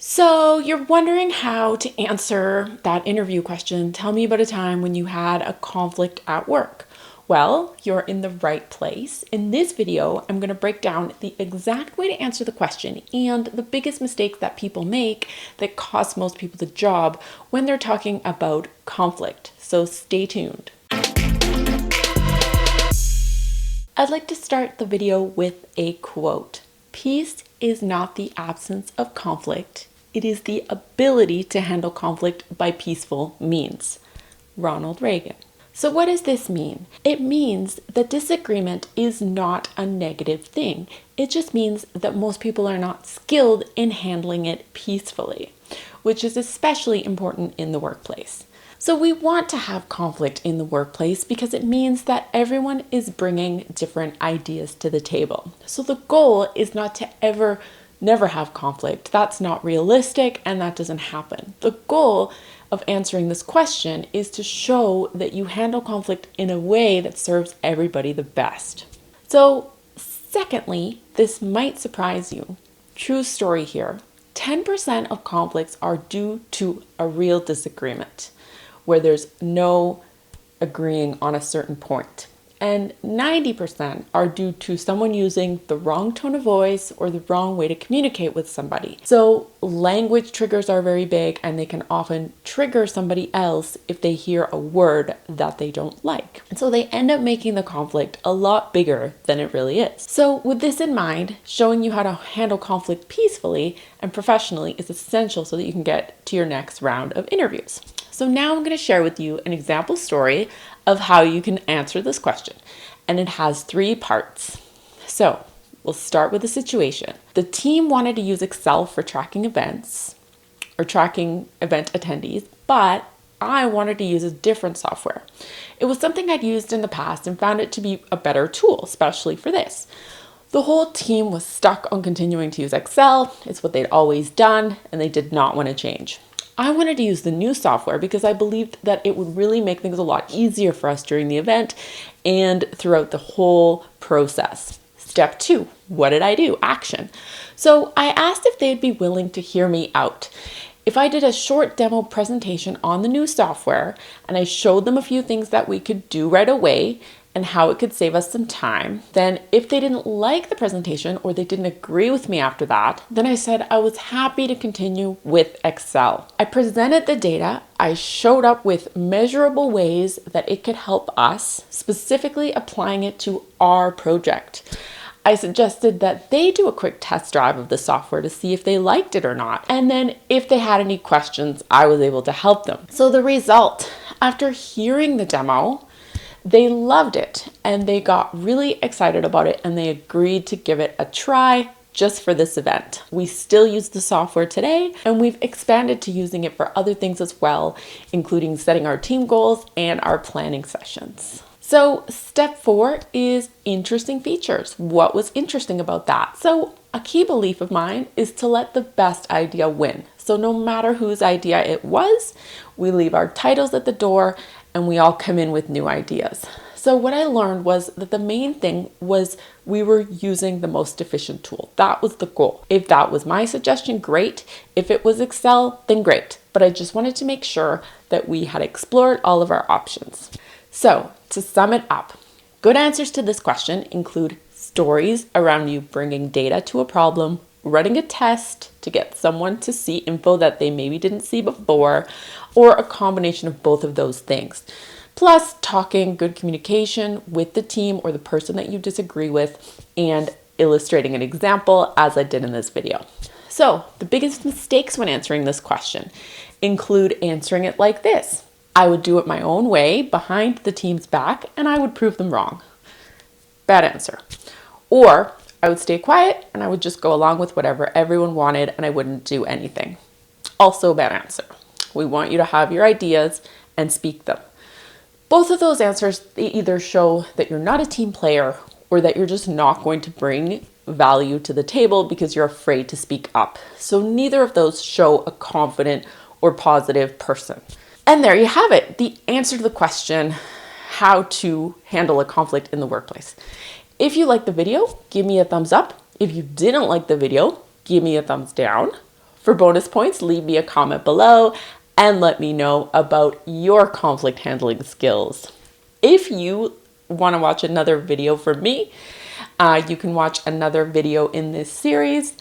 So you're wondering how to answer that interview question. Tell me about a time when you had a conflict at work. Well, you're in the right place. In this video, I'm going to break down the exact way to answer the question and the biggest mistakes that people make that cost most people the job when they're talking about conflict. So stay tuned. I'd like to start the video with a quote. Peace is not the absence of conflict. It is the ability to handle conflict by peaceful means. Ronald Reagan. So what does this mean? It means that disagreement is not a negative thing. It just means that most people are not skilled in handling it peacefully, which is especially important in the workplace. So we want to have conflict in the workplace because it means that everyone is bringing different ideas to the table. So the goal is not to never have conflict. That's not realistic and that doesn't happen. The goal of answering this question is to show that you handle conflict in a way that serves everybody the best. So secondly, this might surprise you. True story here. 10% of conflicts are due to a real disagreement where there's no agreeing on a certain point. And 90% are due to someone using the wrong tone of voice or the wrong way to communicate with somebody. So language triggers are very big and they can often trigger somebody else if they hear a word that they don't like. And so they end up making the conflict a lot bigger than it really is. So with this in mind, showing you how to handle conflict peacefully and professionally is essential so that you can get to your next round of interviews. So now I'm going to share with you an example story of how you can answer this question. And it has 3 parts. So we'll start with the situation. The team wanted to use Excel for tracking events or tracking event attendees, but I wanted to use a different software. It was something I'd used in the past and found it to be a better tool, especially for this. The whole team was stuck on continuing to use Excel. It's what they'd always done, and they did not want to change. I wanted to use the new software because I believed that it would really make things a lot easier for us during the event and throughout the whole process. Step 2, what did I do? Action. So I asked if they'd be willing to hear me out. If I did a short demo presentation on the new software and I showed them a few things that we could do right away and how it could save us some time, then if they didn't like the presentation or they didn't agree with me after that, then I said I was happy to continue with Excel. I presented the data. I showed up with measurable ways that it could help us, specifically applying it to our project. I suggested that they do a quick test drive of the software to see if they liked it or not. And then if they had any questions, I was able to help them. So the result, after hearing the demo, they loved it and they got really excited about it and they agreed to give it a try just for this event. We still use the software today and we've expanded to using it for other things as well, including setting our team goals and our planning sessions. So step 4 is interesting features. What was interesting about that? So a key belief of mine is to let the best idea win. So no matter whose idea it was, we leave our titles at the door and we all come in with new ideas. So what I learned was that the main thing was we were using the most efficient tool. That was the goal. If that was my suggestion, great. If it was Excel, then great. But I just wanted to make sure that we had explored all of our options. So to sum it up, good answers to this question include stories around you bringing data to a problem, running a test to get someone to see info that they maybe didn't see before, or a combination of both of those things. Plus talking, good communication with the team or the person that you disagree with, and illustrating an example as I did in this video. So the biggest mistakes when answering this question include answering it like this. I would do it my own way behind the team's back and I would prove them wrong. Bad answer. Or I would stay quiet and I would just go along with whatever everyone wanted and I wouldn't do anything. Also a bad answer. We want you to have your ideas and speak them. Both of those answers, they either show that you're not a team player or that you're just not going to bring value to the table because you're afraid to speak up. So neither of those show a confident or positive person. And there you have it, the answer to the question, how to handle a conflict in the workplace. If you liked the video, give me a thumbs up. If you didn't like the video, give me a thumbs down. For bonus points, leave me a comment below and let me know about your conflict handling skills. If you want to watch another video from me, you can watch another video in this series.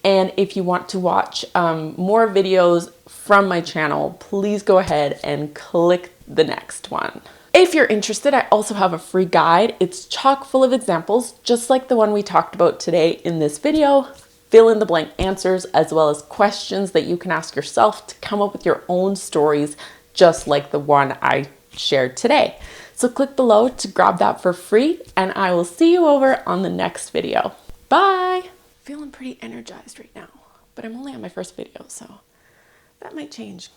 And if you want to watch more videos from my channel, please go ahead and click the next one. If you're interested, I also have a free guide. It's chock full of examples, just like the one we talked about today in this video. Fill in the blank answers, as well as questions that you can ask yourself to come up with your own stories, just like the one I shared today. So click below to grab that for free, and I will see you over on the next video. Bye! Feeling pretty energized right now, but I'm only on my first video, so that might change.